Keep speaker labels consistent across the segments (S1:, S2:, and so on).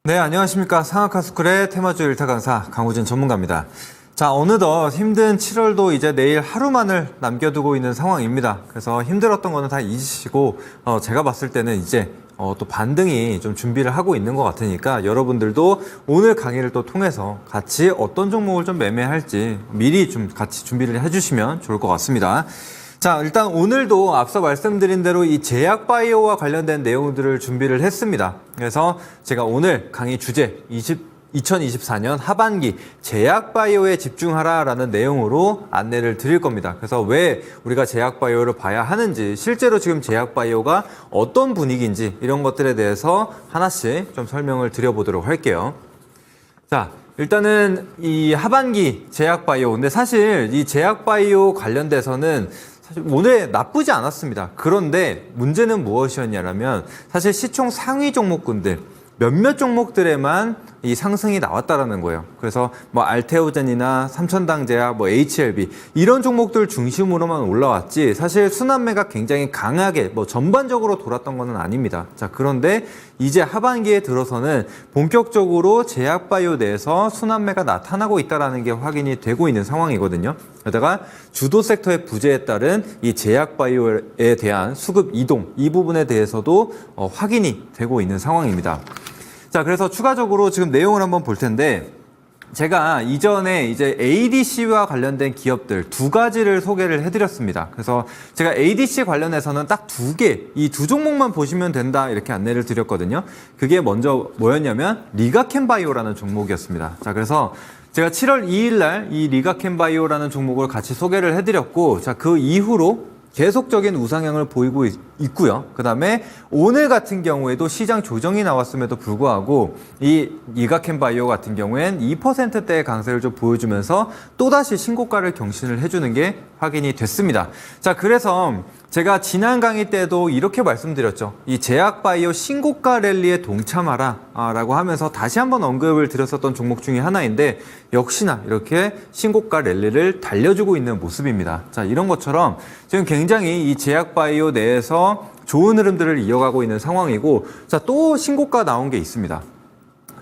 S1: 네, 안녕하십니까. 상하카스쿨의 테마주 일타 강사 강우진 전문가입니다. 자, 어느덧 힘든 7월도 이제 내일 하루만을 남겨두고 있는 상황입니다. 그래서 힘들었던 거는 다 잊으시고 제가 봤을 때는 이제 또 반등이 좀 준비를 하고 있는 것 같으니까 여러분들도 오늘 강의를 또 통해서 같이 어떤 종목을 좀 매매할지 미리 좀 같이 준비를 해주시면 좋을 것 같습니다. 자, 일단 오늘도 앞서 말씀드린 대로 이 제약바이오와 관련된 내용들을 준비를 했습니다. 그래서 제가 오늘 강의 주제 2024년 하반기 제약바이오에 집중하라라는 내용으로 안내를 드릴 겁니다. 그래서 왜 우리가 제약바이오를 봐야 하는지, 실제로 지금 제약바이오가 어떤 분위기인지 이런 것들에 대해서 하나씩 좀 설명을 드려보도록 할게요. 자, 일단은 이 하반기 제약바이오, 근데 사실 이 제약바이오 관련돼서는 사실 오늘 나쁘지 않았습니다. 그런데 문제는 무엇이었냐면 사실 시총 상위 종목군들 몇몇 종목들에만 이 상승이 나왔다라는 거예요. 그래서 뭐 알테오젠이나 삼천당제약, 뭐 HLB 이런 종목들 중심으로만 올라왔지 사실 순환매가 굉장히 강하게 뭐 전반적으로 돌았던 건 아닙니다. 자, 그런데 이제 하반기에 들어서는 본격적으로 제약바이오 내에서 순환매가 나타나고 있다는 게 확인이 되고 있는 상황이거든요. 게다가 주도 섹터의 부재에 따른 이 제약바이오에 대한 수급 이동 이 부분에 대해서도 확인이 되고 있는 상황입니다. 자, 그래서 추가적으로 지금 내용을 한번 볼 텐데, 제가 이전에 이제 ADC와 관련된 기업들 두 가지를 소개를 해드렸습니다. 그래서 제가 ADC 관련해서는 딱 두 개, 이 두 종목만 보시면 된다 이렇게 안내를 드렸거든요. 그게 먼저 뭐였냐면 리가켄바이오라는 종목이었습니다. 자, 그래서 제가 7월 2일 날 이 리가켄바이오라는 종목을 같이 소개를 해드렸고, 자, 그 이후로 계속적인 우상향을 보이고 있고요. 그 다음에 오늘 같은 경우에도 시장 조정이 나왔음에도 불구하고 이 리가켄바이오 같은 경우엔 2%대의 강세를 좀 보여주면서 또다시 신고가를 경신을 해주는 게 확인이 됐습니다. 자, 그래서 제가 지난 강의 때도 이렇게 말씀드렸죠. 이 제약바이오 신고가 랠리에 동참하라 라고 하면서 다시 한번 언급을 드렸었던 종목 중에 하나인데, 역시나 이렇게 신고가 랠리를 달려주고 있는 모습입니다. 자, 이런 것처럼 지금 굉장히 이 제약바이오 내에서 좋은 흐름들을 이어가고 있는 상황이고, 자, 또 신고가 나온 게 있습니다.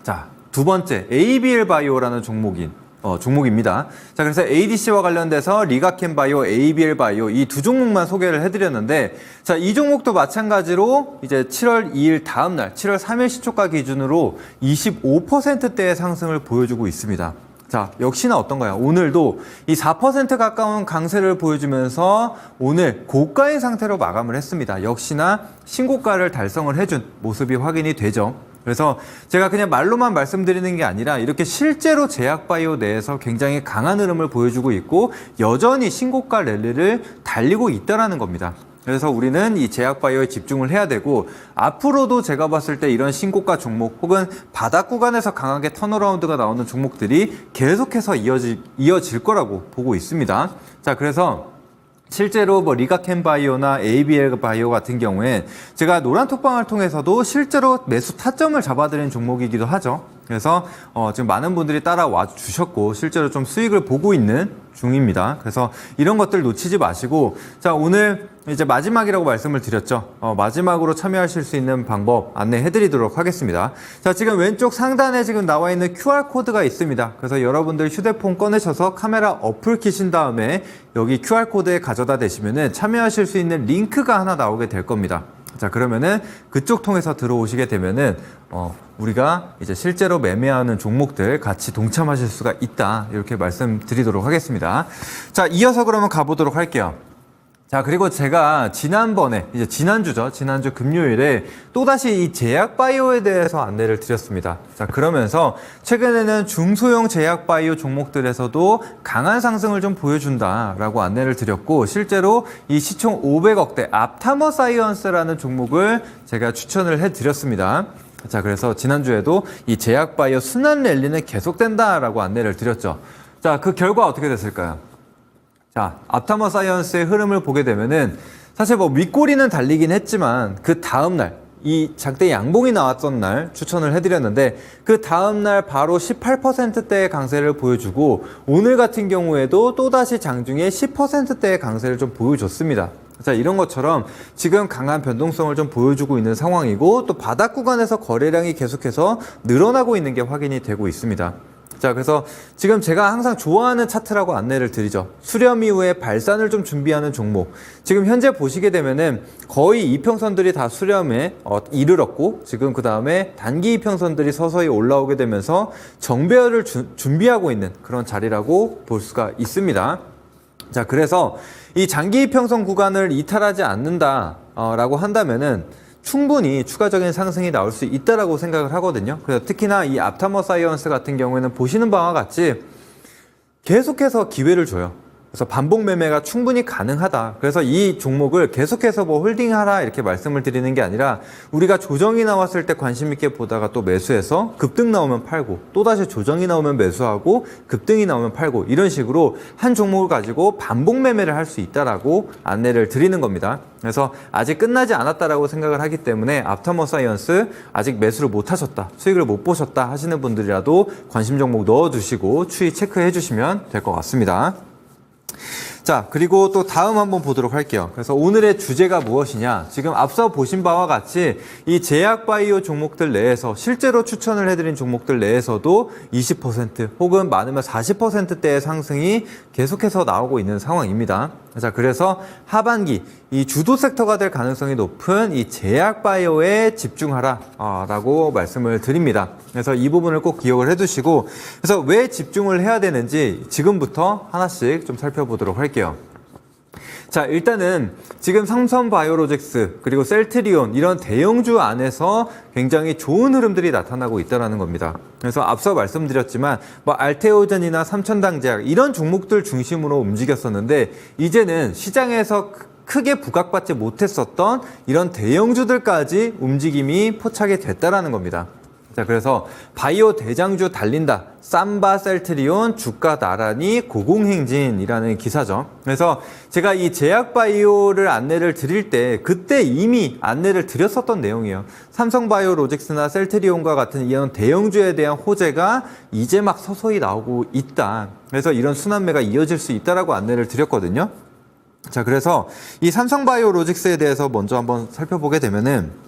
S1: 자, 두 번째 ABL바이오라는 종목입니다. 자, 그래서 ADC와 관련돼서 리가켄바이오, ABL바이오 이 두 종목만 소개를 해드렸는데, 자, 이 종목도 마찬가지로 이제 7월 2일 다음 날 7월 3일 시초가 기준으로 25%대의 상승을 보여주고 있습니다. 자, 역시나 어떤가요? 오늘도 이 4% 가까운 강세를 보여주면서 오늘 고가의 상태로 마감을 했습니다. 역시나 신고가를 달성을 해준 모습이 확인이 되죠. 그래서 제가 그냥 말로만 말씀드리는 게 아니라 이렇게 실제로 제약바이오 내에서 굉장히 강한 흐름을 보여주고 있고 여전히 신고가 랠리를 달리고 있다는 겁니다. 그래서 우리는 이 제약바이오에 집중을 해야 되고, 앞으로도 제가 봤을 때 이런 신고가 종목 혹은 바닥 구간에서 강하게 턴어라운드가 나오는 종목들이 계속해서 이어질 거라고 보고 있습니다. 자, 그래서 실제로 뭐 리가켄바이오나 ABL바이오 같은 경우에 제가 노란톡방을 통해서도 실제로 매수 타점을 잡아드린 종목이기도 하죠. 그래서 지금 많은 분들이 따라와 주셨고 실제로 좀 수익을 보고 있는 중입니다. 그래서 이런 것들 놓치지 마시고, 자, 오늘 이제 마지막이라고 말씀을 드렸죠. 마지막으로 참여하실 수 있는 방법 안내해 드리도록 하겠습니다. 자, 지금 왼쪽 상단에 지금 나와 있는 QR코드가 있습니다. 그래서 여러분들 휴대폰 꺼내셔서 카메라 어플 키신 다음에 여기 QR코드에 가져다 대시면은 참여하실 수 있는 링크가 하나 나오게 될 겁니다. 자, 그러면은 그쪽 통해서 들어오시게 되면은 우리가 이제 실제로 매매하는 종목들 같이 동참하실 수가 있다, 이렇게 말씀드리도록 하겠습니다. 자, 이어서 그러면 가보도록 할게요. 자, 그리고 제가 지난번에 이제 지난주 금요일에 또다시 이 제약바이오에 대해서 안내를 드렸습니다. 자, 그러면서 최근에는 중소형 제약바이오 종목들에서도 강한 상승을 좀 보여준다라고 안내를 드렸고, 실제로 이 시총 500억대 앞타머사이언스라는 종목을 제가 추천을 해드렸습니다. 자, 그래서 지난주에도 이 제약바이오 순환 랠리는 계속된다라고 안내를 드렸죠. 자, 그 결과 어떻게 됐을까요? 자, 앞타머사이언스의 흐름을 보게 되면은 사실 뭐 윗꼬리는 달리긴 했지만 그 다음날 이 장대 양봉이 나왔던 날 추천을 해드렸는데, 그 다음날 바로 18%대의 강세를 보여주고 오늘 같은 경우에도 또다시 장중에 10%대의 강세를 좀 보여줬습니다. 자, 이런 것처럼 지금 강한 변동성을 좀 보여주고 있는 상황이고 또 바닥 구간에서 거래량이 계속해서 늘어나고 있는 게 확인이 되고 있습니다. 자, 그래서 지금 제가 항상 좋아하는 차트라고 안내를 드리죠. 수렴 이후에 발산을 좀 준비하는 종목. 지금 현재 보시게 되면은 거의 이평선들이 다 수렴에 이르렀고 지금 그 다음에 단기 이평선들이 서서히 올라오게 되면서 정배열을 준비하고 있는 그런 자리라고 볼 수가 있습니다. 자, 그래서 이 장기 이평선 구간을 이탈하지 않는다라고 한다면은 충분히 추가적인 상승이 나올 수 있다라고 생각을 하거든요. 그래서 특히나 이 앞타머 사이언스 같은 경우에는 보시는 바와 같이 계속해서 기회를 줘요. 그래서 반복 매매가 충분히 가능하다. 그래서 이 종목을 계속해서 뭐 홀딩하라 이렇게 말씀을 드리는 게 아니라 우리가 조정이 나왔을 때 관심 있게 보다가 또 매수해서 급등 나오면 팔고 또다시 조정이 나오면 매수하고 급등이 나오면 팔고 이런 식으로 한 종목을 가지고 반복 매매를 할 수 있다라고 안내를 드리는 겁니다. 그래서 아직 끝나지 않았다라고 생각을 하기 때문에 앞타머 사이언스 아직 매수를 못 하셨다, 수익을 못 보셨다 하시는 분들이라도 관심 종목 넣어두시고 추이 체크해 주시면 될 것 같습니다. 자, 그리고 또 다음 한번 보도록 할게요. 그래서 오늘의 주제가 무엇이냐? 지금 앞서 보신 바와 같이 이 제약바이오 종목들 내에서 실제로 추천을 해드린 종목들 내에서도 20% 혹은 많으면 40%대의 상승이 계속해서 나오고 있는 상황입니다. 자, 그래서 하반기 이 주도 섹터가 될 가능성이 높은 이 제약바이오에 집중하라 라고 말씀을 드립니다. 그래서 이 부분을 꼭 기억을 해두시고, 그래서 왜 집중을 해야 되는지 지금부터 하나씩 좀 살펴보도록 할게요. 자, 일단은 지금 삼성바이오로직스 그리고 셀트리온 이런 대형주 안에서 굉장히 좋은 흐름들이 나타나고 있다는 겁니다. 그래서 앞서 말씀드렸지만 뭐 알테오젠이나 삼천당제약 이런 종목들 중심으로 움직였었는데 이제는 시장에서 크게 부각받지 못했었던 이런 대형주들까지 움직임이 포착이 됐다는 겁니다. 자, 그래서 바이오 대장주 달린다. 삼바 셀트리온 주가 나란히 고공행진이라는 기사죠. 그래서 제가 이 제약바이오를 안내를 드릴 때 그때 이미 안내를 드렸었던 내용이에요. 삼성바이오로직스나 셀트리온과 같은 이런 대형주에 대한 호재가 이제 막 서서히 나오고 있다. 그래서 이런 순환매가 이어질 수 있다라고 안내를 드렸거든요. 자, 그래서 이 삼성바이오로직스에 대해서 먼저 한번 살펴보게 되면은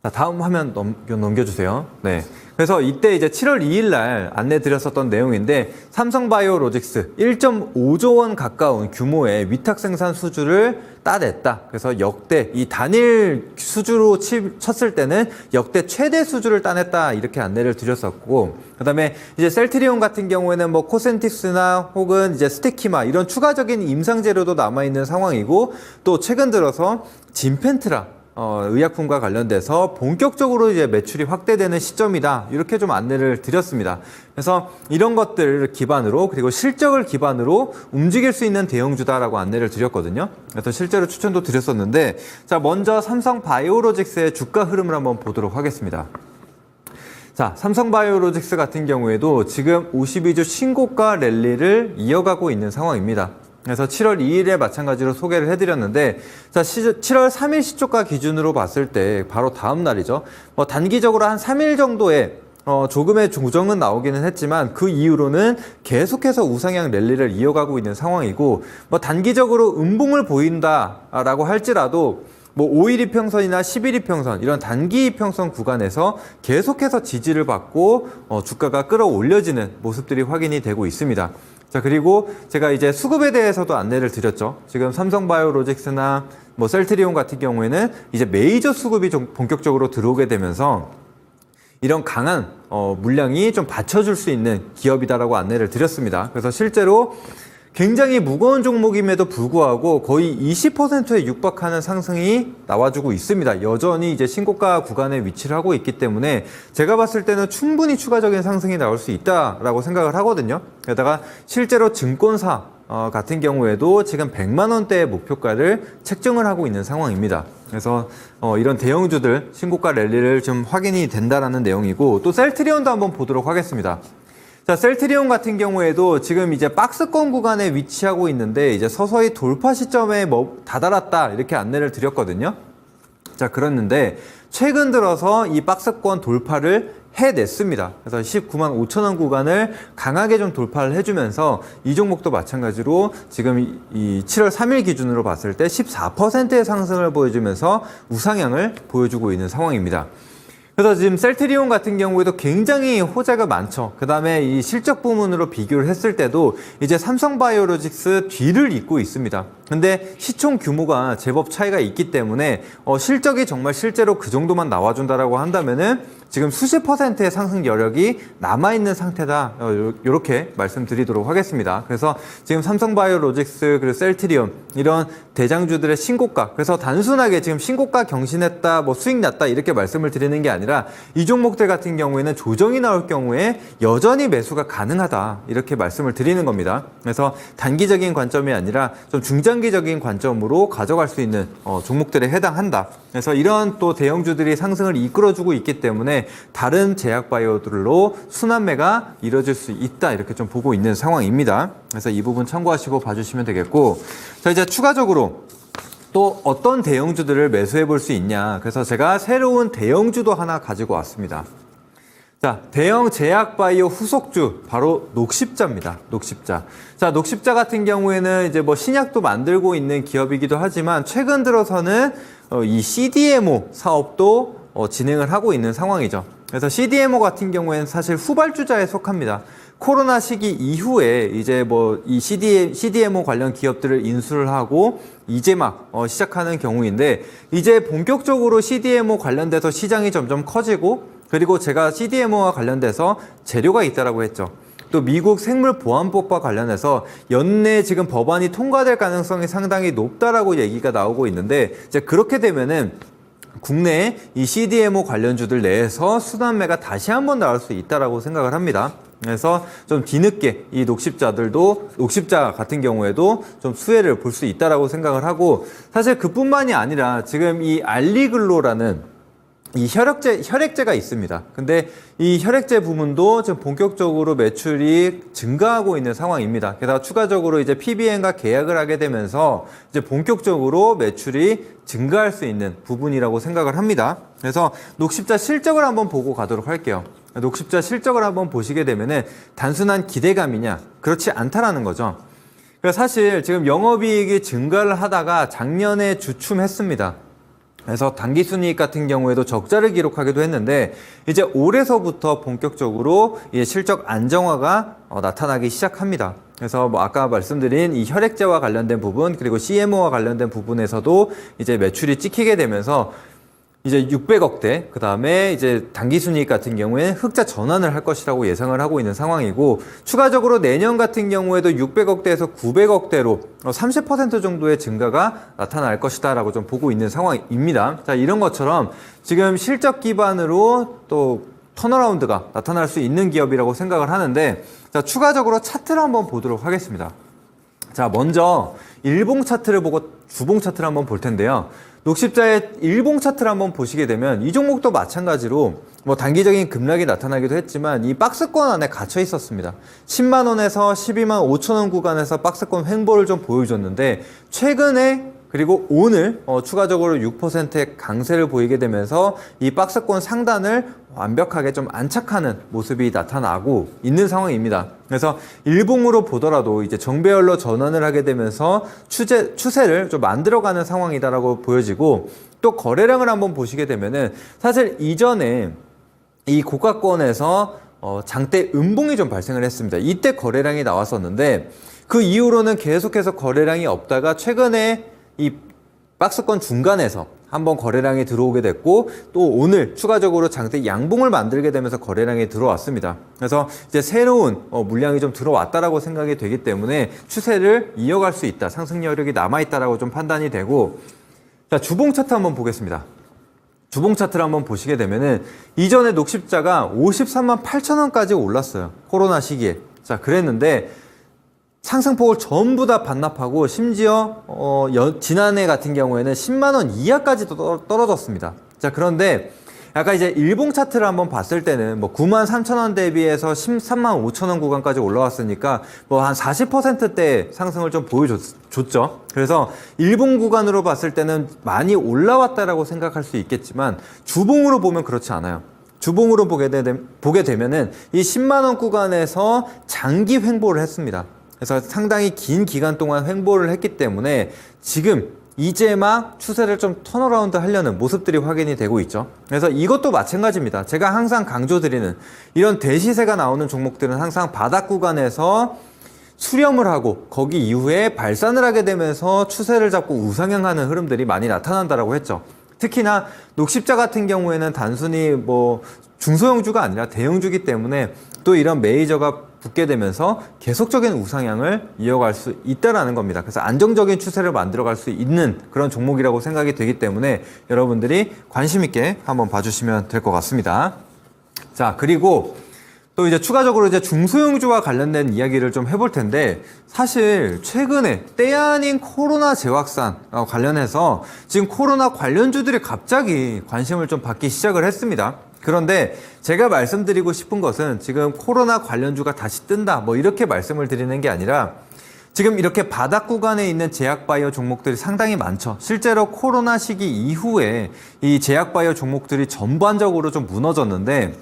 S1: 자, 다음 화면 넘겨주세요. 네. 그래서 이때 이제 7월 2일 날 안내 드렸었던 내용인데 삼성바이오로직스 1.5조 원 가까운 규모의 위탁 생산 수주를 따냈다. 그래서 역대 이 단일 수주로 쳤을 때는 역대 최대 수주를 따냈다. 이렇게 안내를 드렸었고, 그다음에 이제 셀트리온 같은 경우에는 뭐 코센틱스나 혹은 이제 스테키마 이런 추가적인 임상 재료도 남아 있는 상황이고, 또 최근 들어서 진펜트라 의약품과 관련돼서 본격적으로 이제 매출이 확대되는 시점이다. 이렇게 좀 안내를 드렸습니다. 그래서 이런 것들을 기반으로 그리고 실적을 기반으로 움직일 수 있는 대형주다라고 안내를 드렸거든요. 그래서 실제로 추천도 드렸었는데, 자, 먼저 삼성바이오로직스의 주가 흐름을 한번 보도록 하겠습니다. 자, 삼성바이오로직스 같은 경우에도 지금 52주 신고가 랠리를 이어가고 있는 상황입니다. 그래서 7월 2일에 마찬가지로 소개를 해드렸는데, 자, 7월 3일 시초가 기준으로 봤을 때 바로 다음 날이죠. 뭐 단기적으로 한 3일 정도의 조금의 조정은 나오기는 했지만 그 이후로는 계속해서 우상향 랠리를 이어가고 있는 상황이고, 뭐 단기적으로 음봉을 보인다라고 할지라도 뭐 5일 이평선이나 10일 이평선 이런 단기 이평선 구간에서 계속해서 지지를 받고 주가가 끌어올려지는 모습들이 확인이 되고 있습니다. 자, 그리고 제가 이제 수급에 대해서도 안내를 드렸죠. 지금 삼성바이오로직스나 뭐 셀트리온 같은 경우에는 이제 메이저 수급이 좀 본격적으로 들어오게 되면서 이런 강한 물량이 좀 받쳐줄 수 있는 기업이다라고 안내를 드렸습니다. 그래서 실제로 굉장히 무거운 종목임에도 불구하고 거의 20%에 육박하는 상승이 나와주고 있습니다. 여전히 이제 신고가 구간에 위치를 하고 있기 때문에 제가 봤을 때는 충분히 추가적인 상승이 나올 수 있다라고 생각을 하거든요. 게다가 실제로 증권사 같은 경우에도 지금 100만 원대의 목표가를 책정을 하고 있는 상황입니다. 그래서 이런 대형주들 신고가 랠리를 좀 확인이 된다라는 내용이고, 또 셀트리온도 한번 보도록 하겠습니다. 자, 셀트리온 같은 경우에도 지금 이제 박스권 구간에 위치하고 있는데 이제 서서히 돌파 시점에 다다랐다 이렇게 안내를 드렸거든요. 자, 그랬는데 최근 들어서 이 박스권 돌파를 해냈습니다. 그래서 19만 5천 원 구간을 강하게 좀 돌파를 해주면서 이 종목도 마찬가지로 지금 이 7월 3일 기준으로 봤을 때 14%의 상승을 보여주면서 우상향을 보여주고 있는 상황입니다. 그래서 지금 셀트리온 같은 경우에도 굉장히 호재가 많죠. 그 다음에 이 실적 부문으로 비교를 했을 때도 이제 삼성바이오로직스 뒤를 잇고 있습니다. 근데 시총 규모가 제법 차이가 있기 때문에 실적이 정말 실제로 그 정도만 나와준다라고 한다면은 지금 수십 %의 상승 여력이 남아있는 상태다. 이렇게 말씀드리도록 하겠습니다. 그래서 지금 삼성바이오로직스 그리고 셀트리온 이런 대장주들의 신고가, 그래서 단순하게 지금 신고가 경신했다, 뭐 수익 났다 이렇게 말씀을 드리는 게 아니라 이 종목들 같은 경우에는 조정이 나올 경우에 여전히 매수가 가능하다 이렇게 말씀을 드리는 겁니다. 그래서 단기적인 관점이 아니라 좀 중장기적인 관점으로 가져갈 수 있는 종목들에 해당한다. 그래서 이런 또 대형주들이 상승을 이끌어주고 있기 때문에 다른 제약바이오들로 순환매가 이뤄질 수 있다 이렇게 좀 보고 있는 상황입니다. 그래서 이 부분 참고하시고 봐주시면 되겠고, 자 이제 추가적으로 또 어떤 대형주들을 매수해 볼 수 있냐, 그래서 제가 새로운 대형주도 하나 가지고 왔습니다. 자, 대형 제약바이오 후속주 바로 녹십자입니다. 녹십자. 자, 녹십자 같은 경우에는 이제 뭐 신약도 만들고 있는 기업이기도 하지만 최근 들어서는 이 CDMO 사업도 진행을 하고 있는 상황이죠. 그래서 CDMO 같은 경우에는 사실 후발주자에 속합니다. 코로나 시기 이후에 이제 뭐 이 CDMO 관련 기업들을 인수를 하고 이제 막 시작하는 경우인데, 이제 본격적으로 CDMO 관련돼서 시장이 점점 커지고, 그리고 제가 CDMO와 관련돼서 재료가 있다라고 했죠. 또 미국 생물보안법과 관련해서 연내 지금 법안이 통과될 가능성이 상당히 높다라고 얘기가 나오고 있는데, 이제 그렇게 되면은 국내에 이 CDMO 관련주들 내에서 순환매가 다시 한번 나올 수 있다라고 생각을 합니다. 그래서 좀 뒤늦게 이 녹십자 같은 경우에도 좀 수혜를 볼 수 있다라고 생각을 하고, 사실 그뿐만이 아니라 지금 이 알리글로라는 이 혈액제가 있습니다. 근데 이 혈액제 부문도 지금 본격적으로 매출이 증가하고 있는 상황입니다. 게다가 추가적으로 이제 PBM과 계약을 하게 되면서 이제 본격적으로 매출이 증가할 수 있는 부분이라고 생각을 합니다. 그래서 녹십자 실적을 한번 보고 가도록 할게요. 녹십자 실적을 한번 보시게 되면은 단순한 기대감이냐? 그렇지 않다라는 거죠. 그러니까 사실 지금 영업이익이 증가를 하다가 작년에 주춤했습니다. 그래서 당기순이익 같은 경우에도 적자를 기록하기도 했는데, 이제 올해서부터 본격적으로 이제 실적 안정화가 나타나기 시작합니다. 그래서 뭐 아까 말씀드린 이 혈액제와 관련된 부분, 그리고 CMO와 관련된 부분에서도 이제 매출이 찍히게 되면서 이제 600억대, 그 다음에 이제 당기순이익 같은 경우에는 흑자 전환을 할 것이라고 예상을 하고 있는 상황이고, 추가적으로 내년 같은 경우에도 600억대에서 900억대로 30% 정도의 증가가 나타날 것이다라고 좀 보고 있는 상황입니다. 자, 이런 것처럼 지금 실적 기반으로 또 턴어라운드가 나타날 수 있는 기업이라고 생각을 하는데, 자, 추가적으로 차트를 한번 보도록 하겠습니다. 자, 먼저 일봉 차트를 보고 주봉 차트를 한번 볼 텐데요. 녹십자의 일봉 차트를 한번 보시게 되면 이 종목도 마찬가지로 뭐 단기적인 급락이 나타나기도 했지만 이 박스권 안에 갇혀 있었습니다. 10만 원에서 12만 5천 원 구간에서 박스권 횡보를 좀 보여줬는데, 최근에 그리고 오늘 추가적으로 6%의 강세를 보이게 되면서 이 박스권 상단을 완벽하게 좀 안착하는 모습이 나타나고 있는 상황입니다. 그래서 일봉으로 보더라도 이제 정배열로 전환을 하게 되면서 추세를 좀 만들어가는 상황이다라고 보여지고, 또 거래량을 한번 보시게 되면은 사실 이전에 이 고가권에서 장대 음봉이 좀 발생을 했습니다. 이때 거래량이 나왔었는데 그 이후로는 계속해서 거래량이 없다가 최근에 이 박스권 중간에서 한번 거래량이 들어오게 됐고, 또 오늘 추가적으로 장대 양봉을 만들게 되면서 거래량이 들어왔습니다. 그래서 이제 새로운 물량이 좀 들어왔다라고 생각이 되기 때문에 추세를 이어갈 수 있다, 상승 여력이 남아있다라고 좀 판단이 되고, 자, 주봉 차트 한번 보겠습니다. 주봉 차트를 한번 보시게 되면은 이전에 녹십자가 53만 8천 원까지 올랐어요. 코로나 시기에. 자, 그랬는데 상승폭을 전부 다 반납하고 심지어 지난해 같은 경우에는 10만 원 이하까지 떨어졌습니다. 자, 그런데 약간 이제 일봉 차트를 한번 봤을 때는 뭐 9만 3천 원 대비해서 13만 5천 원 구간까지 올라왔으니까 뭐 한 40%대 상승을 좀 보여줬죠. 그래서 일봉 구간으로 봤을 때는 많이 올라왔다라고 생각할 수 있겠지만 주봉으로 보면 그렇지 않아요. 주봉으로 보게 되면은 이 10만 원 구간에서 장기 횡보를 했습니다. 그래서 상당히 긴 기간 동안 횡보를 했기 때문에 지금 이제 막 추세를 좀 턴어라운드 하려는 모습들이 확인이 되고 있죠. 그래서 이것도 마찬가지입니다. 제가 항상 강조드리는 이런 대시세가 나오는 종목들은 항상 바닥 구간에서 수렴을 하고 거기 이후에 발산을 하게 되면서 추세를 잡고 우상향하는 흐름들이 많이 나타난다라고 했죠. 특히나 녹십자 같은 경우에는 단순히 뭐 중소형주가 아니라 대형주기 때문에 또 이런 메이저가 붙게 되면서 계속적인 우상향을 이어갈 수 있다라는 겁니다. 그래서 안정적인 추세를 만들어갈 수 있는 그런 종목이라고 생각이 되기 때문에 여러분들이 관심 있게 한번 봐주시면 될 것 같습니다. 자, 그리고 또 이제 추가적으로 이제 중소형주와 관련된 이야기를 좀 해볼 텐데, 사실 최근에 때 아닌 코로나 재확산 관련해서 지금 코로나 관련주들이 갑자기 관심을 좀 받기 시작을 했습니다. 그런데 제가 말씀드리고 싶은 것은 지금 코로나 관련주가 다시 뜬다 뭐 이렇게 말씀을 드리는 게 아니라, 지금 이렇게 바닥 구간에 있는 제약바이오 종목들이 상당히 많죠. 실제로 코로나 시기 이후에 이 제약바이오 종목들이 전반적으로 좀 무너졌는데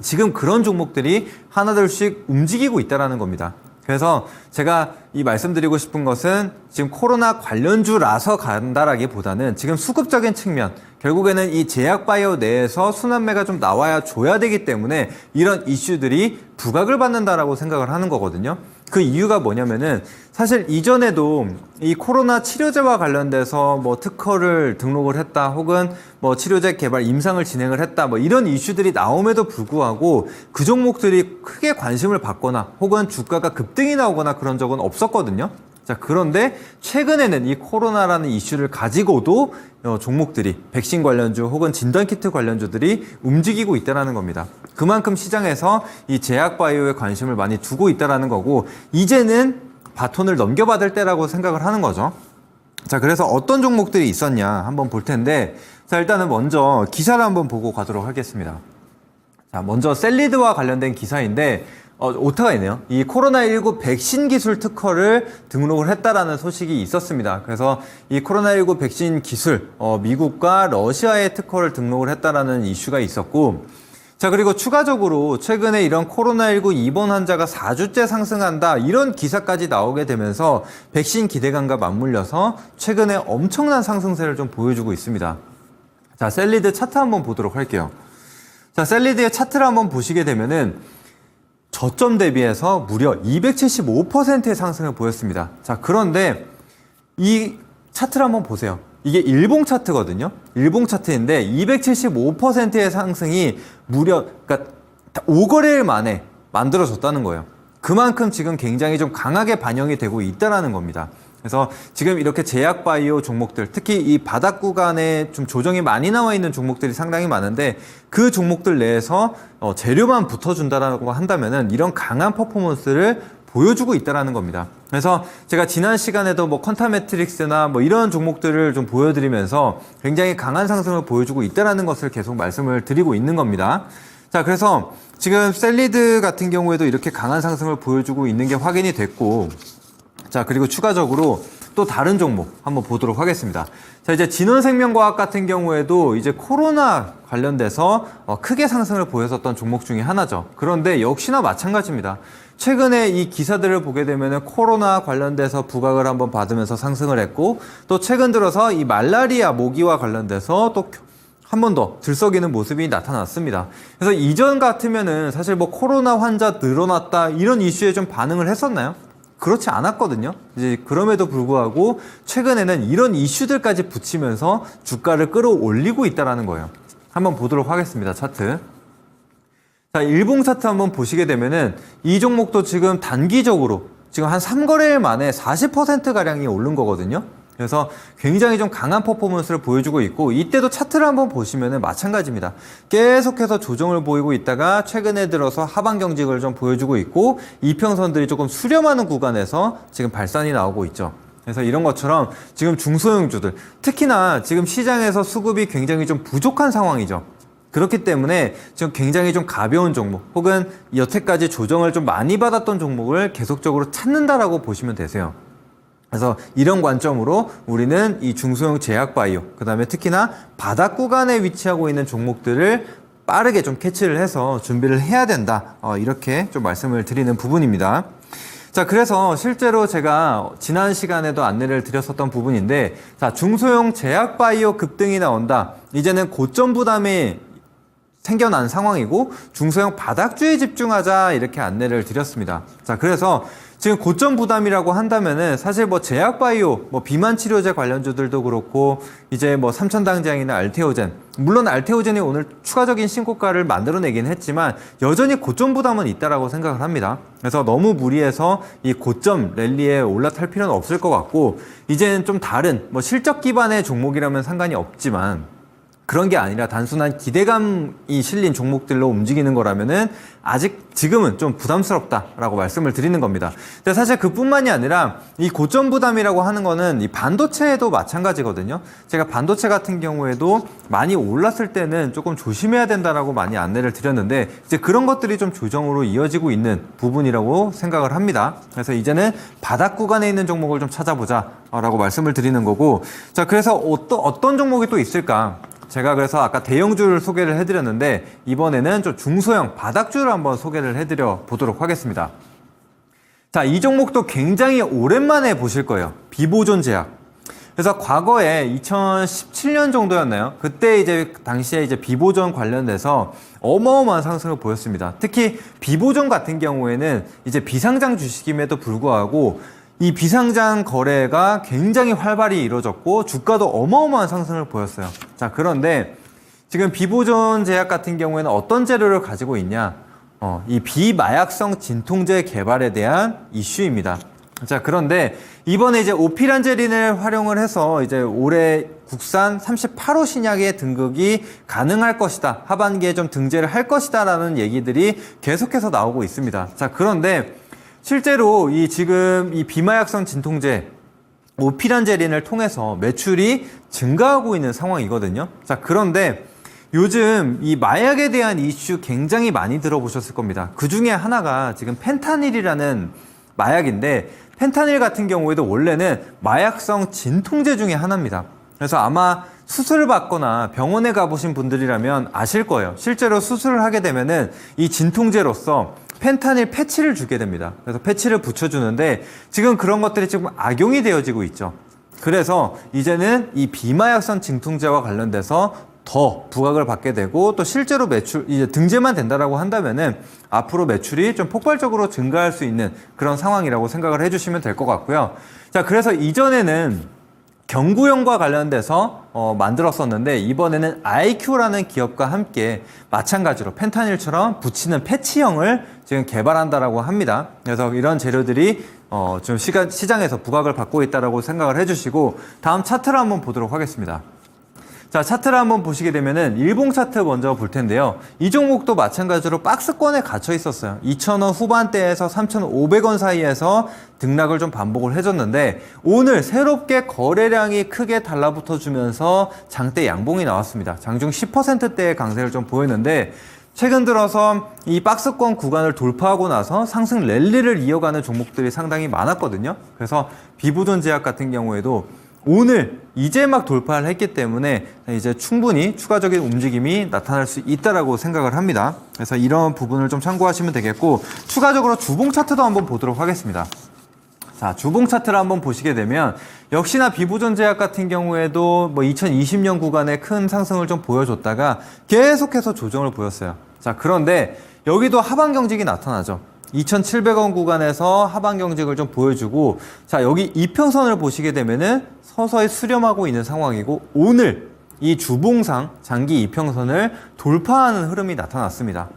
S1: 지금 그런 종목들이 하나둘씩 움직이고 있다는 겁니다. 그래서 제가 이 말씀드리고 싶은 것은 지금 코로나 관련주라서 간다라기보다는 지금 수급적인 측면, 결국에는 이 제약바이오 내에서 순환매가 좀 나와야 줘야 되기 때문에 이런 이슈들이 부각을 받는다라고 생각을 하는 거거든요. 그 이유가 뭐냐면은 사실 이전에도 이 코로나 치료제와 관련돼서 뭐 특허를 등록을 했다, 혹은 뭐 치료제 개발 임상을 진행을 했다, 뭐 이런 이슈들이 나옴에도 불구하고 그 종목들이 크게 관심을 받거나 혹은 주가가 급등이 나오거나 그런 적은 없었거든요. 자, 그런데 최근에는 이 코로나라는 이슈를 가지고도 종목들이 백신 관련주 혹은 진단키트 관련주들이 움직이고 있다는 겁니다. 그만큼 시장에서 이 제약바이오에 관심을 많이 두고 있다는 거고, 이제는 바톤을 넘겨받을 때라고 생각을 하는 거죠. 자, 그래서 어떤 종목들이 있었냐 한번 볼 텐데, 자, 일단은 먼저 기사를 한번 보고 가도록 하겠습니다. 자, 먼저 셀리드와 관련된 기사인데 오타가 있네요. 이 코로나19 백신 기술 특허를 등록을 했다라는 소식이 있었습니다. 그래서 이 코로나19 백신 기술, 미국과 러시아의 특허를 등록을 했다라는 이슈가 있었고, 자, 그리고 추가적으로 최근에 이런 코로나19 입원 환자가 4주째 상승한다, 이런 기사까지 나오게 되면서 백신 기대감과 맞물려서 최근에 엄청난 상승세를 좀 보여주고 있습니다. 자, 셀리드 차트 한번 보도록 할게요. 자, 셀리드의 차트를 한번 보시게 되면은 저점 대비해서 무려 275%의 상승을 보였습니다. 자, 그런데 이 차트를 한번 보세요. 이게 일봉 차트거든요. 일봉 차트인데 275%의 상승이 무려, 그러니까 5거래일 만에 만들어졌다는 거예요. 그만큼 지금 굉장히 좀 강하게 반영이 되고 있다는 겁니다. 그래서 지금 이렇게 제약바이오 종목들, 특히 이 바닥 구간에 좀 조정이 많이 나와 있는 종목들이 상당히 많은데, 그 종목들 내에서 재료만 붙어준다라고 한다면은 이런 강한 퍼포먼스를 보여주고 있다는 겁니다. 그래서 제가 지난 시간에도 뭐 컨타메트릭스나 뭐 이런 종목들을 좀 보여드리면서 굉장히 강한 상승을 보여주고 있다는 것을 계속 말씀을 드리고 있는 겁니다. 자, 그래서 지금 셀리드 같은 경우에도 이렇게 강한 상승을 보여주고 있는 게 확인이 됐고, 자, 그리고 추가적으로 또 다른 종목 한번 보도록 하겠습니다. 자, 이제 진원생명과학 같은 경우에도 이제 코로나 관련돼서 크게 상승을 보였었던 종목 중에 하나죠. 그런데 역시나 마찬가지입니다. 최근에 이 기사들을 보게 되면 코로나 관련돼서 부각을 한번 받으면서 상승을 했고, 또 최근 들어서 이 말라리아 모기와 관련돼서 또 한 번 더 들썩이는 모습이 나타났습니다. 그래서 이전 같으면은 사실 뭐 코로나 환자 늘어났다 이런 이슈에 좀 반응을 했었나요? 그렇지 않았거든요. 이제 그럼에도 불구하고 최근에는 이런 이슈들까지 붙이면서 주가를 끌어올리고 있다는 거예요. 한번 보도록 하겠습니다. 차트. 자, 일봉 차트 한번 보시게 되면은 이 종목도 지금 단기적으로 지금 한 3거래일 만에 40%가량이 오른 거거든요. 그래서 굉장히 좀 강한 퍼포먼스를 보여주고 있고, 이때도 차트를 한번 보시면은 마찬가지입니다. 계속해서 조정을 보이고 있다가 최근에 들어서 하방 경직을 좀 보여주고 있고, 이평선들이 조금 수렴하는 구간에서 지금 발산이 나오고 있죠. 그래서 이런 것처럼 지금 중소형주들, 특히나 지금 시장에서 수급이 굉장히 좀 부족한 상황이죠. 그렇기 때문에 지금 굉장히 좀 가벼운 종목, 혹은 여태까지 조정을 좀 많이 받았던 종목을 계속적으로 찾는다라고 보시면 되세요. 그래서 이런 관점으로 우리는 이 중소형 제약바이오, 그 다음에 특히나 바닥 구간에 위치하고 있는 종목들을 빠르게 좀 캐치를 해서 준비를 해야 된다. 이렇게 좀 말씀을 드리는 부분입니다. 자, 그래서 실제로 제가 지난 시간에도 안내를 드렸었던 부분인데, 자, 중소형 제약바이오 급등이 나온다. 이제는 고점 부담이 생겨난 상황이고 중소형 바닥주에 집중하자 이렇게 안내를 드렸습니다. 자, 그래서 지금 고점 부담이라고 한다면은 사실 뭐 제약바이오, 뭐 비만 치료제 관련주들도 그렇고 이제 뭐 삼천당장이나 알테오젠, 물론 알테오젠이 오늘 추가적인 신고가를 만들어내긴 했지만 여전히 고점 부담은 있다라고 생각을 합니다. 그래서 너무 무리해서 이 고점 랠리에 올라탈 필요는 없을 것 같고 이제는 좀 다른 뭐 실적 기반의 종목이라면 상관이 없지만 그런 게 아니라 단순한 기대감이 실린 종목들로 움직이는 거라면은 아직 지금은 좀 부담스럽다라고 말씀을 드리는 겁니다. 근데 사실 그뿐만이 아니라 이 고점 부담이라고 하는 거는 이 반도체에도 마찬가지거든요. 제가 반도체 같은 경우에도 많이 올랐을 때는 조금 조심해야 된다라고 많이 안내를 드렸는데 이제 그런 것들이 좀 조정으로 이어지고 있는 부분이라고 생각을 합니다. 그래서 이제는 바닥 구간에 있는 종목을 좀 찾아보자라고 말씀을 드리는 거고, 자, 그래서 어떤 종목이 또 있을까? 제가 그래서 아까 대형주를 소개를 해드렸는데 이번에는 좀 중소형 바닥주를 한번 소개를 해드려 보도록 하겠습니다. 자, 이 종목도 굉장히 오랜만에 보실 거예요. 비보존 제약. 그래서 과거에 2017년 정도였나요? 그때 이제 당시에 이제 비보존 관련돼서 어마어마한 상승을 보였습니다. 특히 비보존 같은 경우에는 이제 비상장 주식임에도 불구하고 이 비상장 거래가 굉장히 활발히 이루어졌고 주가도 어마어마한 상승을 보였어요. 자, 그런데 지금 비보존 제약 같은 경우에는 어떤 재료를 가지고 있냐? 이 비마약성 진통제 개발에 대한 이슈입니다. 자, 그런데 이번에 이제 오피란제린을 활용을 해서 이제 올해 국산 38호 신약의 등극이 가능할 것이다. 하반기에 좀 등재를 할 것이다 라는 얘기들이 계속해서 나오고 있습니다. 자, 그런데 실제로 지금 이 비마약성 진통제 오피란제린을 통해서 매출이 증가하고 있는 상황이거든요. 자, 그런데 요즘 이 마약에 대한 이슈 굉장히 많이 들어보셨을 겁니다. 그 중에 하나가 지금 펜타닐이라는 마약인데 펜타닐 같은 경우에도 원래는 마약성 진통제 중에 하나입니다. 그래서 아마 수술을 받거나 병원에 가보신 분들이라면 아실 거예요. 실제로 수술을 하게 되면은 이 진통제로서 펜타닐 패치를 주게 됩니다. 그래서 패치를 붙여주는데 지금 그런 것들이 지금 악용이 되어지고 있죠. 그래서 이제는 이 비마약성 진통제와 관련돼서 더 부각을 받게 되고 또 실제로 매출 이제 등재만 된다라고 한다면은 앞으로 매출이 좀 폭발적으로 증가할 수 있는 그런 상황이라고 생각을 해주시면 될 것 같고요. 자, 그래서 이전에는 경구용과 관련돼서 만들었었는데 이번에는 IQ라는 기업과 함께 마찬가지로 펜타닐처럼 붙이는 패치형을 지금 개발한다라고 합니다. 그래서 이런 재료들이 좀 시장에서 부각을 받고 있다라고 생각을 해주시고 다음 차트를 한번 보도록 하겠습니다. 자, 차트를 한번 보시게 되면은 일봉 차트 먼저 볼 텐데요. 이 종목도 마찬가지로 박스권에 갇혀 있었어요. 2,000원 후반대에서 3,500원 사이에서 등락을 좀 반복을 해줬는데 오늘 새롭게 거래량이 크게 달라붙어 주면서 장대 양봉이 나왔습니다. 장중 10%대의 강세를 좀 보였는데 최근 들어서 이 박스권 구간을 돌파하고 나서 상승 랠리를 이어가는 종목들이 상당히 많았거든요. 그래서 비보존 제약 같은 경우에도 오늘 이제 막 돌파를 했기 때문에 이제 충분히 추가적인 움직임이 나타날 수 있다라고 생각을 합니다. 그래서 이런 부분을 좀 참고하시면 되겠고 추가적으로 주봉 차트도 한번 보도록 하겠습니다. 자, 주봉 차트를 한번 보시게 되면 역시나 비보존 제약 같은 경우에도 뭐 2020년 구간에 큰 상승을 좀 보여줬다가 계속해서 조정을 보였어요. 자, 그런데 여기도 하방 경직이 나타나죠. 2,700원 구간에서 하방 경직을 좀 보여주고 자, 여기 이평선을 보시게 되면은 서서히 수렴하고 있는 상황이고 오늘 이 주봉상 장기 이평선을 돌파하는 흐름이 나타났습니다.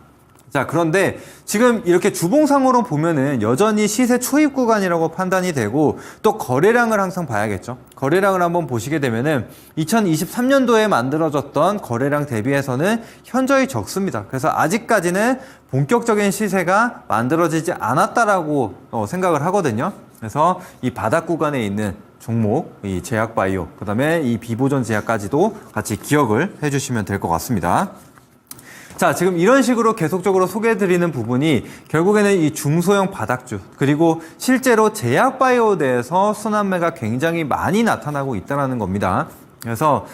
S1: 자, 그런데 지금 이렇게 주봉상으로 보면은 여전히 시세 초입 구간이라고 판단이 되고 또 거래량을 항상 봐야겠죠. 거래량을 한번 보시게 되면은 2023년도에 만들어졌던 거래량 대비해서는 현저히 적습니다. 그래서 아직까지는 본격적인 시세가 만들어지지 않았다라고 생각을 하거든요. 그래서 이 바닥 구간에 있는 종목, 이 제약바이오, 그 다음에 이 비보존 제약까지도 같이 기억을 해주시면 될 것 같습니다. 자, 지금 이런 식으로 계속적으로 소개해드리는 부분이 결국에는 이 중소형 바닥주 그리고 실제로 제약바이오에 대해서 순환매가 굉장히 많이 나타나고 있다는 겁니다. 그래서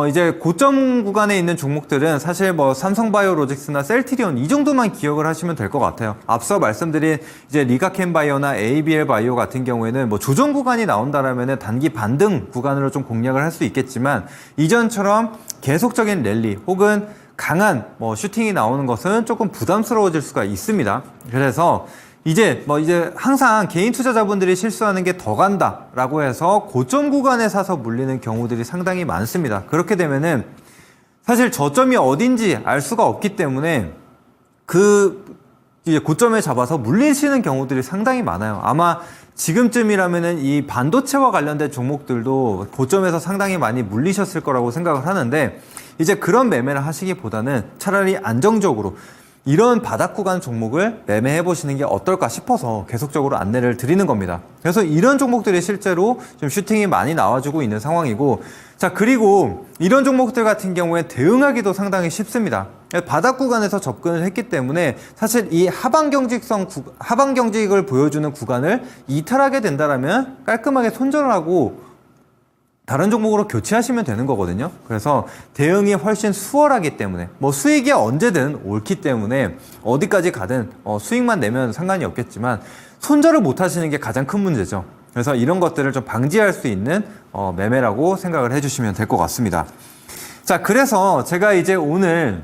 S1: 이제 고점 구간에 있는 종목들은 사실 뭐 삼성바이오로직스나 셀트리온 이 정도만 기억을 하시면 될 것 같아요. 앞서 말씀드린 이제 리가켄바이오나 ABL바이오 같은 경우에는 뭐 조정 구간이 나온다라면은 단기 반등 구간으로 좀 공략을 할 수 있겠지만 이전처럼 계속적인 랠리 혹은 강한 뭐 슈팅이 나오는 것은 조금 부담스러워질 수가 있습니다. 그래서 이제 항상 개인 투자자분들이 실수하는 게 더 간다라고 해서 고점 구간에 사서 물리는 경우들이 상당히 많습니다. 그렇게 되면은 사실 저점이 어딘지 알 수가 없기 때문에 이제 고점에 잡아서 물리시는 경우들이 상당히 많아요. 아마 지금쯤이라면은 이 반도체와 관련된 종목들도 고점에서 상당히 많이 물리셨을 거라고 생각을 하는데 이제 그런 매매를 하시기보다는 차라리 안정적으로 이런 바닥 구간 종목을 매매해 보시는 게 어떨까 싶어서 계속적으로 안내를 드리는 겁니다. 그래서 이런 종목들이 실제로 좀 슈팅이 많이 나와주고 있는 상황이고, 자, 그리고 이런 종목들 같은 경우에 대응하기도 상당히 쉽습니다. 바닥 구간에서 접근을 했기 때문에 사실 이 하방 경직을 보여주는 구간을 이탈하게 된다라면 깔끔하게 손절을 하고 다른 종목으로 교체하시면 되는 거거든요. 그래서 대응이 훨씬 수월하기 때문에 뭐 수익이 언제든 옳기 때문에 어디까지 가든 수익만 내면 상관이 없겠지만 손절을 못 하시는 게 가장 큰 문제죠. 그래서 이런 것들을 좀 방지할 수 있는 매매라고 생각을 해주시면 될 것 같습니다. 자, 그래서 제가 이제 오늘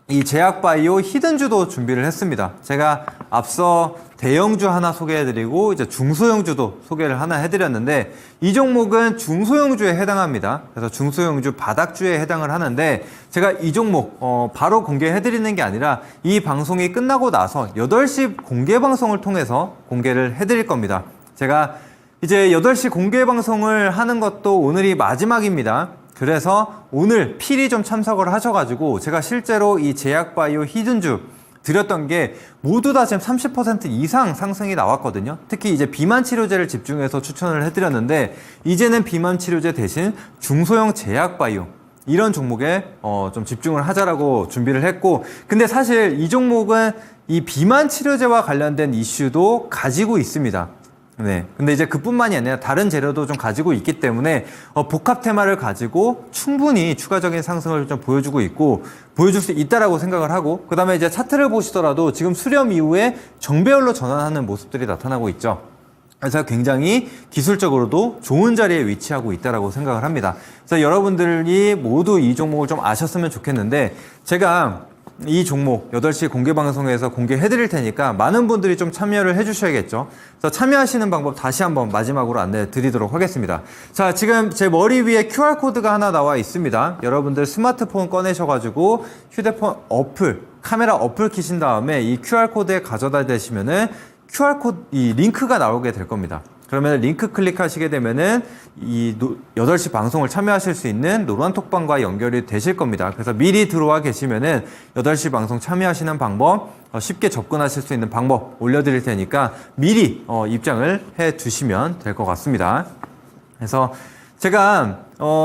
S1: 이 제약바이오 히든주도 준비를 했습니다. 제가 앞서 대형주 하나 소개해드리고 이제 중소형주도 소개를 하나 해드렸는데 이 종목은 중소형주에 해당합니다. 그래서 중소형주 바닥주에 해당을 하는데 제가 이 종목 바로 공개해드리는 게 아니라 이 방송이 끝나고 나서 8시 공개 방송을 통해서 공개를 해드릴 겁니다. 제가 이제 8시 공개 방송을 하는 것도 오늘이 마지막입니다. 그래서 오늘 필히 좀 참석을 하셔가지고 제가 실제로 이 제약바이오 히든주 드렸던 게 모두 다 지금 30% 이상 상승이 나왔거든요. 특히 이제 비만 치료제를 집중해서 추천을 해드렸는데 이제는 비만 치료제 대신 중소형 제약바이오 이런 종목에 좀 집중을 하자라고 준비를 했고, 근데 사실 이 종목은 이 비만 치료제와 관련된 이슈도 가지고 있습니다. 네. 근데 이제 그뿐만이 아니라 다른 재료도 좀 가지고 있기 때문에 복합 테마를 가지고 충분히 추가적인 상승을 좀 보여주고 있고 보여줄 수 있다라고 생각을 하고, 그 다음에 이제 차트를 보시더라도 지금 수렴 이후에 정배열로 전환하는 모습들이 나타나고 있죠. 그래서 굉장히 기술적으로도 좋은 자리에 위치하고 있다라고 생각을 합니다. 그래서 여러분들이 모두 이 종목을 좀 아셨으면 좋겠는데 제가 이 종목 8시 공개 방송에서 공개해 드릴 테니까 많은 분들이 좀 참여를 해 주셔야겠죠. 그래서 참여하시는 방법 다시 한번 마지막으로 안내 드리도록 하겠습니다. 자, 지금 제 머리 위에 QR코드가 하나 나와 있습니다. 여러분들 스마트폰 꺼내셔가지고 휴대폰 어플, 카메라 어플 키신 다음에 이 QR코드에 가져다 대시면은 QR코드, 이 링크가 나오게 될 겁니다. 그러면 링크 클릭하시게 되면은 이 8시 방송을 참여하실 수 있는 노란톡방과 연결이 되실 겁니다. 그래서 미리 들어와 계시면은 8시 방송 참여하시는 방법, 쉽게 접근하실 수 있는 방법 올려드릴 테니까 미리 입장을 해 두시면 될 것 같습니다. 그래서 제가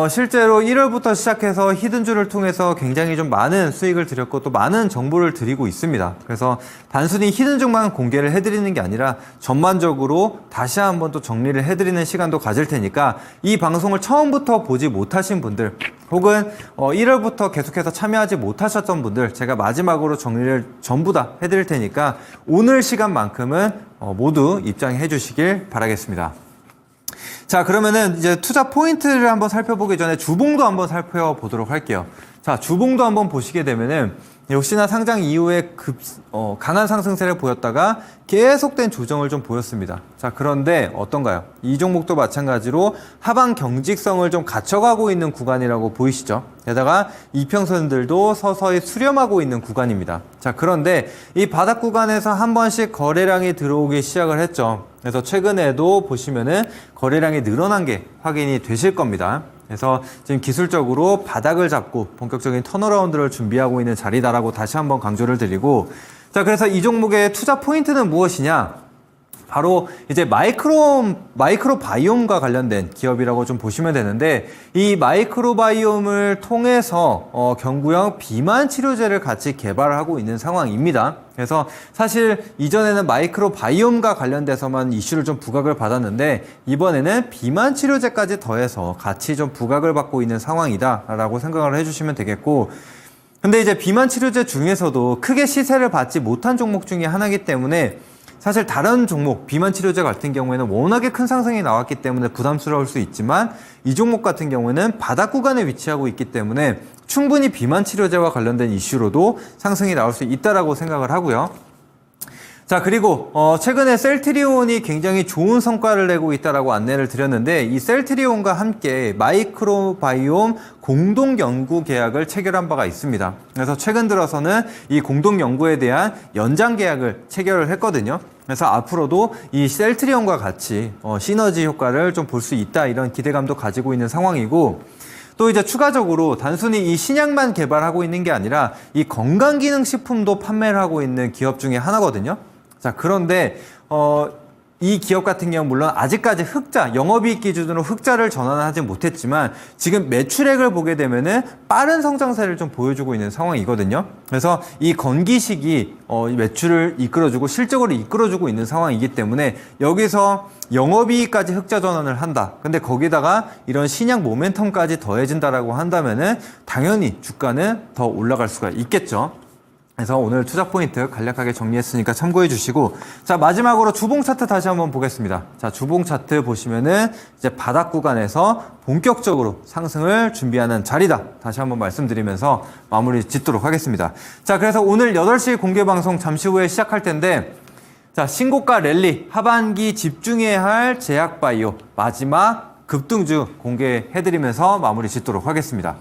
S1: 실제로 1월부터 시작해서 히든주를 통해서 굉장히 좀 많은 수익을 드렸고 또 많은 정보를 드리고 있습니다. 그래서 단순히 히든주만 공개를 해드리는 게 아니라 전반적으로 다시 한번 또 정리를 해드리는 시간도 가질 테니까 이 방송을 처음부터 보지 못하신 분들 혹은 1월부터 계속해서 참여하지 못하셨던 분들 제가 마지막으로 정리를 전부 다 해드릴 테니까 오늘 시간만큼은 모두 입장해 주시길 바라겠습니다. 자, 그러면은 이제 투자 포인트를 한번 살펴보기 전에 주봉도 한번 살펴보도록 할게요. 자, 주봉도 한번 보시게 되면은 역시나 상장 이후에 강한 상승세를 보였다가 계속된 조정을 좀 보였습니다. 자, 그런데 어떤가요? 이 종목도 마찬가지로 하방 경직성을 좀 갖춰가고 있는 구간이라고 보이시죠? 게다가 이평선들도 서서히 수렴하고 있는 구간입니다. 자, 그런데 이 바닥 구간에서 한 번씩 거래량이 들어오기 시작을 했죠. 그래서 최근에도 보시면은 거래량이 늘어난 게 확인이 되실 겁니다. 그래서 지금 기술적으로 바닥을 잡고 본격적인 턴어라운드를 준비하고 있는 자리다라고 다시 한번 강조를 드리고, 자, 그래서 이 종목의 투자 포인트는 무엇이냐? 바로 이제 마이크로 바이옴과 관련된 기업이라고 좀 보시면 되는데, 이 마이크로 바이옴을 통해서 경구형 비만 치료제를 같이 개발하고 있는 상황입니다. 그래서 사실 이전에는 마이크로 바이옴과 관련돼서만 이슈를 좀 부각을 받았는데 이번에는 비만 치료제까지 더해서 같이 좀 부각을 받고 있는 상황이다라고 생각을 해주시면 되겠고, 근데 이제 비만 치료제 중에서도 크게 시세를 받지 못한 종목 중에 하나이기 때문에 사실 다른 종목, 비만 치료제 같은 경우에는 워낙에 큰 상승이 나왔기 때문에 부담스러울 수 있지만 이 종목 같은 경우에는 바닥 구간에 위치하고 있기 때문에 충분히 비만 치료제와 관련된 이슈로도 상승이 나올 수 있다라고 생각을 하고요. 자, 그리고 최근에 셀트리온이 굉장히 좋은 성과를 내고 있다라고 안내를 드렸는데 이 셀트리온과 함께 마이크로바이옴 공동 연구 계약을 체결한 바가 있습니다. 그래서 최근 들어서는 이 공동 연구에 대한 연장 계약을 체결을 했거든요. 그래서 앞으로도 이 셀트리온과 같이 시너지 효과를 좀 볼 수 있다, 이런 기대감도 가지고 있는 상황이고, 또 이제 추가적으로 단순히 이 신약만 개발하고 있는 게 아니라 이 건강기능식품도 판매를 하고 있는 기업 중에 하나거든요. 자, 그런데 이 기업 같은 경우는 물론 아직까지 흑자, 영업이익 기준으로 흑자를 전환하지 못했지만 지금 매출액을 보게 되면은 빠른 성장세를 좀 보여주고 있는 상황이거든요. 그래서 이 건기식이 매출을 이끌어주고 실적으로 이끌어주고 있는 상황이기 때문에 여기서 영업이익까지 흑자 전환을 한다. 근데 거기다가 이런 신약 모멘텀까지 더해진다라고 한다면은 당연히 주가는 더 올라갈 수가 있겠죠. 그래서 오늘 투자 포인트 간략하게 정리했으니까 참고해 주시고, 자, 마지막으로 주봉 차트 다시 한번 보겠습니다. 자, 주봉 차트 보시면은 이제 바닥 구간에서 본격적으로 상승을 준비하는 자리다, 다시 한번 말씀드리면서 마무리 짓도록 하겠습니다. 자, 그래서 오늘 8시 공개 방송 잠시 후에 시작할 텐데, 자, 신고가 랠리 하반기 집중해야 할 제약바이오 마지막 급등주 공개해드리면서 마무리 짓도록 하겠습니다.